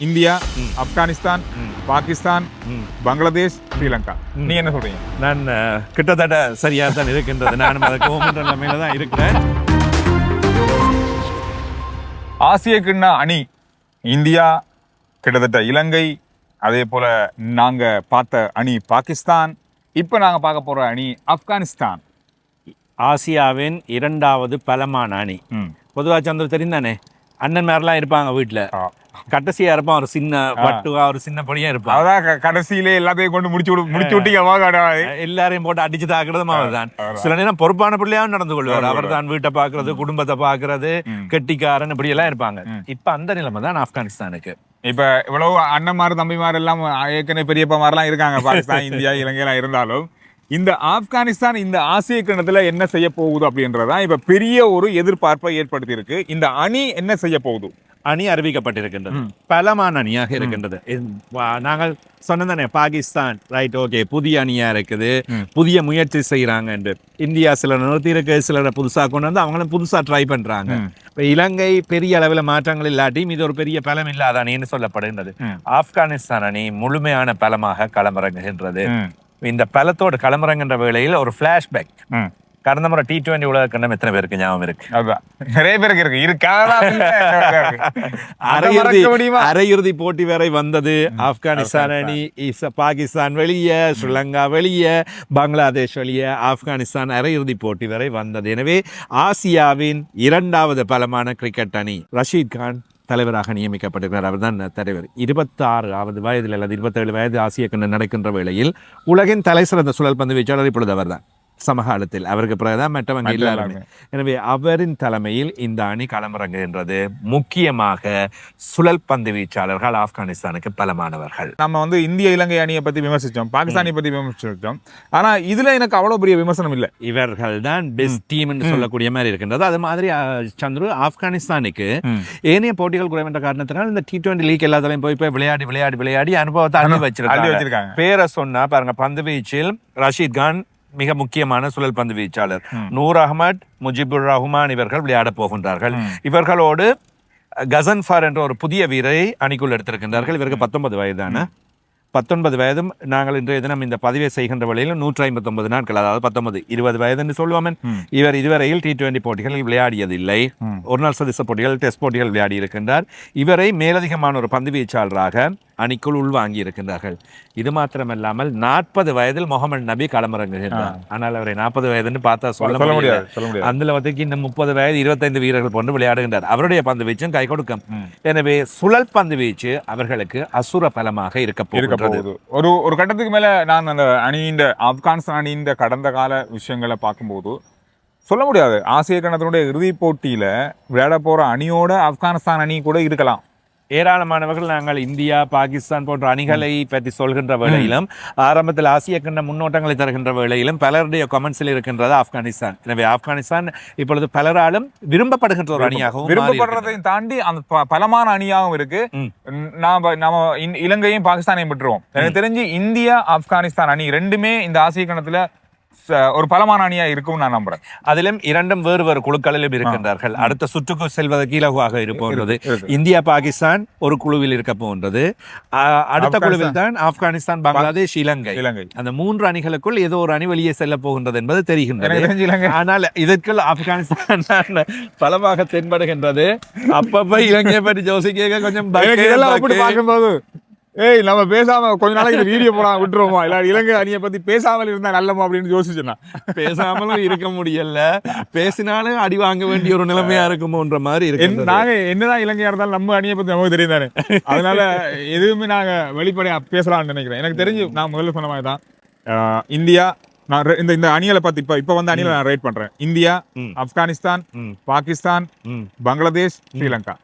India, Afghanistan, Pakistan, Bangladesh, Sri Lanka. நீ என்ன சொல்றீங்க? நான் கிட்டத்தட்ட சரியாக தான் இருக்கின்றது. நானும் அதுக்கு ஓமன்ற நிலைமையில தான் இருக்கிறேன். ஆசிய கிண்ண அணி இந்தியா, கிட்டத்தட்ட இலங்கை, அதே போல நாங்க பார்த்த அணி பாகிஸ்தான், இப்ப நாங்க பார்க்க போற அணி ஆப்கானிஸ்தான். ஆசியாவின் இரண்டாவது பலமான அணி. பொதுவாக சந்திர தெரிந்தானே, அண்ணன் மாதிரிலாம் இருப்பாங்க வீட்டில். கடைசியா இருப்பான் ஒரு சின்ன வட்டுவா, ஒரு சின்ன பொடியா இருப்பான். அதான் கடைசியிலே எல்லாத்தையும் கொண்டு முடிச்சு விட்டீங்க. எல்லாரையும் போட்டு அடிச்சு தாக்குறதும் அவர் தான். சில நேரம் பொறுப்பான பிள்ளையாவும் நடந்து கொள்வார். அவர் தான் வீட்டை பாக்குறது, குடும்பத்தை பாக்குறது, கெட்டிக்காரன் இப்படி எல்லாம் இருப்பாங்க. இப்ப அந்த நிலைமை தான் ஆப்கானிஸ்தானுக்கு. இப்ப இவ்வளவு அண்ணன்மாரு தம்பிமாரு எல்லாம் ஏற்கனவே பெரியப்பா மாதிரிலாம் இருக்காங்க பாகிஸ்தான், இந்தியா, இலங்கை எல்லாம் இருந்தாலும் இந்த ஆப்கானிஸ்தான் இந்த ஆசிய கிண்ணத்துல என்ன செய்ய போகுது அப்படின்றதான் இப்ப பெரிய ஒரு எதிர்பார்ப்பை ஏற்படுத்தி இருக்கு. இந்த அணி என்ன செய்ய போகுது? அணி அறிவிக்கப்பட்டிருக்கின்றது. பலமான அணியாக இருக்கின்றது. நாங்கள் சொன்னதானே பாகிஸ்தான் ரைட், ஓகே, புதிய அணியா இருக்குது, புதிய முயற்சி செய்யறாங்க என்று. இந்தியா சில நிறுத்தி இருக்கு, சிலரை புதுசா கொண்டு வந்து அவங்களும் புதுசா ட்ரை பண்றாங்க. இப்ப இலங்கை பெரிய அளவில் மாற்றங்கள் இல்லாட்டியும் இது ஒரு பெரிய பலம் இல்லாத அணின்னு சொல்லப்படுகின்றது. ஆப்கானிஸ்தான் அணி முழுமையான பலமாக களமிறங்குகின்றது. இந்த பலத்தோடு களமிறங்குகின்ற வேளையில் ஒரு பிளாஷ்பேக். கடந்த முறை T20 உலக கண்டம் எத்தனை பேருக்கு ஞாபகம் இருக்கு? நிறைய பேருக்கு இருக்கு. அரையிறுதி போட்டி வரை வந்தது ஆப்கானிஸ்தான் அணி. பாகிஸ்தான் வெளியே, ஸ்ரீலங்கா வெளியே, பங்களாதேஷ் வெளியே, ஆப்கானிஸ்தான் அரையிறுதி போட்டி வரை வந்தது. எனவே ஆசியாவின் இரண்டாவது பலமான கிரிக்கெட் அணி. ரஷீத் கான் தலைவராக நியமிக்கப்பட்டிருக்கிறார். அவர் தான் தலைவர். 26வது வயதில் அல்லது 27 வயது ஆசிய கிண்ணம் நடக்கின்ற வேளையில் உலகின் தலை சிறந்த சுழல் பந்து வீச்சாளர் இப்பொழுது அவர் தான். சமகாலத்தில் அவருக்கு பிறகுதான் மற்றவங்க எல்லாருமே. எனவே அவரின் தலைமையில் இந்த அணி களமிறங்குகின்றது. முக்கியமாக சுழல் பந்து வீச்சாளர்கள் ஆப்கானிஸ்தானுக்கு பலமானவர்கள். நம்ம இந்திய இலங்கை அணியை பத்தி விமர்சிச்சோம், பாகிஸ்தானை பத்தி விமர்சிச்சோம். ஆனா இதுல எனக்கு அவ்வளவு பெரிய விமர்சனம் இல்லை. இவர்கள் தான் பெஸ்ட் டீம் என்று சொல்லக்கூடிய மாதிரி இருக்கின்றது. அது மாதிரி சந்துரு, ஆப்கானிஸ்தானுக்கு ஏனைய போட்டிகள் குறைவென்ற காரணத்தினால் இந்த T20 லீக் எல்லாத்திலையும் போய் விளையாடி அனுபவத்தை அள்ளி வச்சிருக்காங்க. பேரை சொன்னா பாருங்க, பந்து வீச்சில் ரஷீத் கான் மிக முக்கியமான சுழல் பந்து வீச்சாளர். நூர் அகமட், முஜிபுர் ரஹ்மான் இவர்கள் விளையாட போகின்றார்கள். இவர்களோடு கசன்ஃபார் என்ற ஒரு புதிய வீரரை அணிக்குள் எடுத்திருக்கின்றார்கள். இவருக்கு 19 வயதான 19 வயதும் நாங்கள் இன்றைய தினம் இந்த பதிவை செய்கின்ற வழியில் 159 நாட்கள், அதாவது 19-20 வயது என்று சொல்லுவோம். இவர் இதுவரையில் T20 போட்டிகளில் விளையாடியதில்லை. ஒரு நாள் சர்வதேச போட்டிகள், டெஸ்ட் போட்டிகள் விளையாடி இருக்கின்றார். இவரை மேலதிகமான ஒரு பந்து வீச்சாளராக அணிக்குள் உள்வாங்கி இருக்கின்றார்கள். இது மாத்திரமல்லாமல் 40 வயதில் முகமது நபி களமிறங்குகின்றார். ஆனால் அவரை 40 வயதுன்னு பார்த்தா சொல்ல முடியாது. அதுல இன்னும் 30 வயது 25 வீரர்கள் போன்று விளையாடுகின்றார். அவருடைய பந்து வீச்சும் கை கொடுக்கும். எனவே சுழல் பந்து வீச்சு அவர்களுக்கு அசுர பலமாக இருக்க போகிறது. ஒரு கட்டத்துக்கு மேல நான் அந்த அணியின் ஆப்கானிஸ்தான் அணியின் கடந்த கால விஷயங்களை பார்க்கும்போது சொல்ல முடியாது, ஆசிய கணத்தினுடைய இறுதிப் போட்டியில விளையாட போற அணியோட ஆப்கானிஸ்தான் அணி கூட இருக்கலாம். ஏராளமானவர்கள் நாங்கள் இந்தியா, பாகிஸ்தான் போன்ற அணிகளை பற்றி சொல்கின்ற வேளையிலும், ஆரம்பத்தில் ஆசிய கிண்ண முன்னோட்டங்களை தருகின்ற வேளையிலும் பலருடைய கமெண்ட்ஸில் இருக்கின்றது ஆப்கானிஸ்தான். எனவே ஆப்கானிஸ்தான் இப்பொழுது பலராலும் விரும்பப்படுகின்ற ஒரு அணியாகவும், விரும்பப்படுறதையும் தாண்டி அந்த பலமான அணியாகவும் இருக்கு. நாம இலங்கையும் பாகிஸ்தானையும் விட்டுருவோம். எனக்கு தெரிஞ்சு இந்தியா, ஆப்கானிஸ்தான் அணி ரெண்டுமே இந்த ஆசிய கிண்ணத்துல ஒரு பலமான அணியா இருக்கும் நான் நம்புறேன். அதிலும் இரண்டும் வேறு வேறு குழுக்களிலும் இருக்கின்றார்கள். அடுத்த சுற்றுக்கு செல்வதற்கு இலகுவாக இருப்போன்றது. இந்தியா, பாகிஸ்தான் ஒரு குழுவில் இருக்க போன்றது. அடுத்த குழுவில் தான் ஆப்கானிஸ்தான், பங்களாதேஷ், இலங்கை. அந்த 3 அணிகளுக்குள் ஏதோ ஒரு அணி வெளியே செல்ல போகின்றது என்பது தெரிகின்றது. ஆனால் இதற்குள் ஆப்கானிஸ்தான் பலமாக தென்படுகின்றது. அப்பப்ப இலங்கையை பற்றி யோசிக்க கொஞ்சம் பார்க்கும்போது நம்ம பேசாம கொஞ்ச நாளைக்கு வீடியோ போலாம் விட்டுருவோமா, இல்ல இலங்கை அணியை பத்தி பேசாமல் இருந்தா நல்லமா அப்படின்னு யோசிச்சுனா பேசாமலும் இருக்க முடியல, பேசினாலும் அடி வாங்க வேண்டிய ஒரு நிலைமையா இருக்குமோன்ற மாதிரி இருக்கு. நாங்க என்னதான் இலங்கையா இருந்தாலும் நம்ம அணியை பத்தி நமக்கு தெரியும் தானே. அதனால எதுவுமே நாங்க வெளிப்படையா பேசலாம்னு நினைக்கிறேன். எனக்கு தெரிஞ்சு நான் முதல்ல சொன்ன மாதிரி தான் இந்தியா, நான் இந்த அணிகளை பத்தி இப்ப அணிகளை நான் ரேட் பண்றேன். இந்தியா, ஆப்கானிஸ்தான், பாகிஸ்தான், பங்களாதேஷ், ஸ்ரீலங்கா.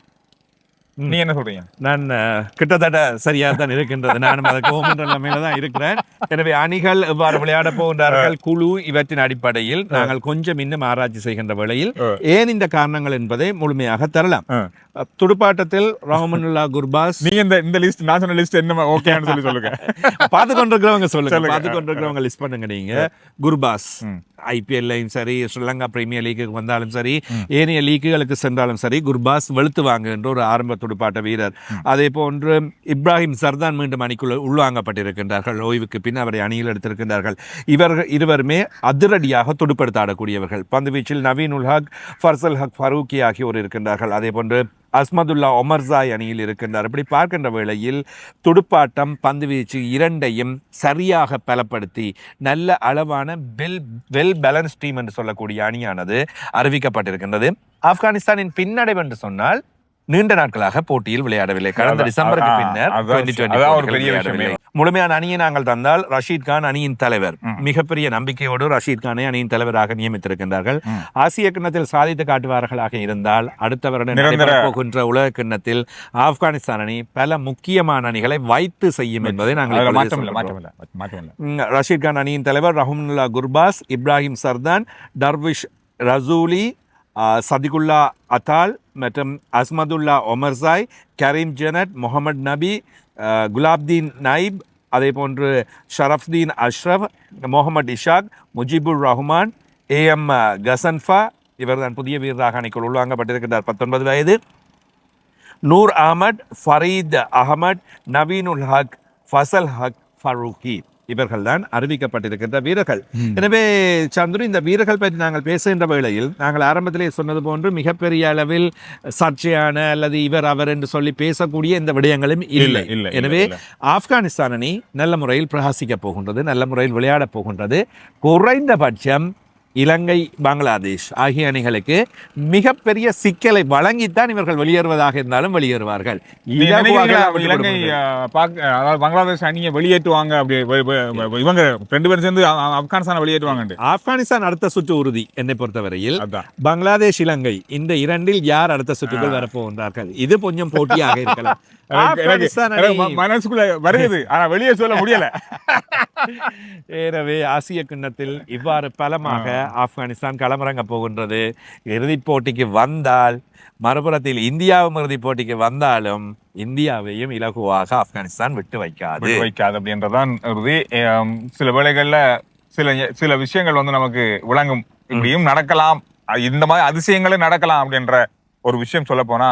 நீ என்ன சொல்றீங்க? நான் கிட்டத்தட்ட சரியாக தான் இருக்கின்றது. நானும் அதுக்கு ஓமன்ற நிலைமையில தான் இருக்கிறேன். எனவே அணிகள் எவ்வாறு விளையாட போகின்றார்கள், குழு, இவற்றின் அடிப்படையில் நாங்கள் கொஞ்சம் இன்னும் ஆராய்ச்சி செய்கின்ற வேளையில் ஏன் இந்த காரணங்கள் என்பதை முழுமையாக தரலாம். துடுப்பாட்டத்தில் ரஹ்மனுல்லா குர்பாஸ். நீங்க இந்த லிஸ்ட், நான் சொன்ன லிஸ்ட் என்ன ஓகேன்னு சொல்லுங்க. பார்த்து கொண்டிருக்கிறவங்க சொல்லுங்க, பார்த்து கொண்டிருக்கிறவங்க லிஸ்ட் பண்ணுங்க. நீங்க குர்பாஸ், ஐபிஎல்லையும் சரி, ஸ்ரீலங்கா பிரீமியர் லீக்குக்கு வந்தாலும் சரி, ஏனைய லீக்குகளுக்கு சென்றாலும் சரி, குர்பாஸ் வெளுத்துவாங்க என்ற ஒரு ஆரம்ப துடுப்பாட்ட வீரர். அதே போன்று இப்ராஹிம் சர்தான் மீண்டும் அணிக்குள் உள்வாங்கப்பட்டிருக்கின்றார்கள். ஓய்வுக்கு பின் அவரை அணியில் எடுத்திருக்கின்றார்கள். இவர்கள் இருவருமே அதிரடியாக துடுப்படுத்த ஆடக்கூடியவர்கள். பந்துவீச்சில் நவீன் உல் ஹக், ஃபர்சல் ஹக் ஃபரூக்கி ஆகியோர் இருக்கின்றார்கள். அதே போன்று அஸ்மதுல்லா ஒமர்சாய் அணியில் இருக்கின்றார். இப்படி பார்க்கின்ற வேளையில் துடுப்பாட்டம், பந்துவீச்சு இரண்டையும் சரியாக பலப்படுத்தி நல்ல அளவான வெல் பேலன்ஸ் டீம் என்று சொல்லக்கூடிய அணியானது அறிவிக்கப்பட்டிருக்கின்றது. ஆப்கானிஸ்தானின் பின்னடைவு என்று சொன்னால் நீண்ட நாட்களாக போட்டியில் விளையாடவில்லை. கடந்த டிசம்பருக்கு பின்னர் 2020 முழுமையான அணியை நாங்கள் தந்தால் ரஷீத் கான் அணியின் தலைவர், மிகப்பெரிய நம்பிக்கையோடு ரஷீத் கானை அணியின் தலைவராக நியமித்திருக்கின்றார்கள். ஆசிய கிண்ணத்தில் சாதித்து காட்டுவார்களாக இருந்தால் அடுத்த வருடம் போகின்ற உலக கிண்ணத்தில் ஆப்கானிஸ்தான் அணி பல முக்கியமான அணிகளை வைத்து செய்யும் என்பதை நாங்கள் ரஷீத் கான் அணியின் தலைவர் ரஹமுல்லா குர்பாஸ், இப்ராஹிம் சர்தான், டர்விஷ் ரசூலி, சதிகுல்லா அத்தால் மற்றும் அஸ்மதுல்லா ஒமர்சாய், கரீம் ஜெனட், முகமது நபி, குலாப்தீன் நைப், அதே போன்று ஷரஃப்தீன் அஷ்ரப், முகமது இஷாக், முஜிபுர் ரஹ்மான், AM கசன்ஃபா, இவர்தான் புதிய வீரராக அணிக்குள் உள்வாங்கப்பட்டிருக்கிறார், 19 வயது. நூர் அஹமட், ஃபரீத் அஹமட், நவீன் உல் ஹக், ஃபசல் ஹக் ஃபரூக்கி, இவர்கள் தான் அறிவிக்கப்பட்டிருக்கின்ற வீரர்கள். எனவே சந்துரு, இந்த வீரர்கள் பற்றி நாங்கள் பேசுகின்ற வேளையில் நாங்கள் ஆரம்பத்திலே சொன்னது போன்று மிகப்பெரிய அளவில் சர்ச்சையான அல்லது இவர் அவர் என்று சொல்லி பேசக்கூடிய இந்த விடயங்களும் இல்லை. எனவே ஆப்கானிஸ்தான் அணி நல்ல முறையில் பிரகாசிக்க போகின்றது, நல்ல முறையில் விளையாட போகின்றது. குறைந்தபட்சம் இலங்கை, பங்களாதேஷ் ஆகிய அணிகளுக்கு மிகப்பெரிய சிக்கலை வழங்கித்தான் இவர்கள் வெளியேறுவதாக இருந்தாலும் வெளியேறுவார்கள். இலங்கை பங்களாதேஷ் அணியை வெளியேற்றுவாங்க, அப்படி இவங்க 2 பேரும் சேர்ந்து ஆப்கானிஸ்தானை வெளியேற்றுவாங்க. ஆப்கானிஸ்தான் அடுத்த சுற்று உறுதி என்னை பொறுத்தவரையில். பங்களாதேஷ், இலங்கை இந்த இரண்டில் யார் அடுத்த சுற்றுக்குள் வரப்போகின்றார்கள், இது கொஞ்சம் போட்டியாக இருக்கலாம். மனசுக்குள்ள வருகிறது, ஆனா வெளியே சொல்ல முடியல. எனவே ஆசிய கிண்ணத்தில் இவ்வாறு பலமாக ஆப்கானிஸ்தான் களமிறங்க போகின்றது. இறுதிப் போட்டிக்கு வந்தால், மறுபுறத்தில் இந்தியாவும் இறுதிப் போட்டிக்கு வந்தாலும் இந்தியாவையும் இலகுவாக ஆப்கானிஸ்தான் விட்டு வைக்காது அப்படின்றதான் உறுதி. சில வேளைகள்ல சில விஷயங்கள் வந்து நமக்கு விளங்கும், இப்படியும் நடக்கலாம், இந்த மாதிரி அதிசயங்களும் நடக்கலாம் அப்படின்ற ஒரு விஷயம் சொல்ல போனா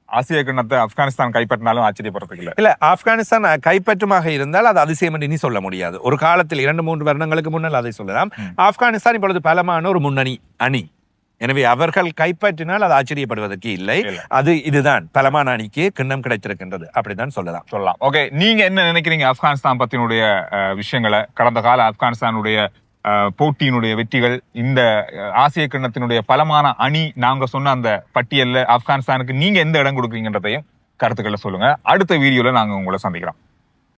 ஆசிய கிண்ணத்தை ஆப்கானிஸ்தான் கைப்பற்றினாலும் ஆச்சரியப்படுறதுக்கு இல்ல. ஆப்கானிஸ்தான் கைப்பற்றுமாக இருந்தால் அது அதிசயம் என்று இனி சொல்ல முடியாது. ஒரு காலத்தில் 2-3 வருடங்களுக்கு முன்னால் அதை சொல்லலாம். ஆப்கானிஸ்தான் இப்பொழுது பலமான ஒரு முன்னணி அணி. எனவே அவர்கள் கைப்பற்றினால் அது ஆச்சரியப்படுவதற்கு இல்லை. இதுதான் பலமான அணிக்கு கிண்ணம் கிடைத்திருக்கின்றது, அப்படித்தான் சொல்லலாம். ஓகே, நீங்க என்ன நினைக்கிறீங்க ஆப்கானிஸ்தான் பத்தினுடைய விஷயங்களை, கடந்த கால ஆப்கானிஸ்தானுடைய போட்டியினுடைய வெற்றிகள், இந்த ஆசிய கிண்ணத்தினுடைய பலமான அணி, நாங்க சொன்ன அந்த பட்டியல்ல ஆப்கானிஸ்தானுக்கு நீங்க எந்த இடம் கொடுக்குறீங்கன்றதையும் கருத்துக்களை சொல்லுங்க. அடுத்த வீடியோல நாங்க உங்களை சந்திக்கிறோம்.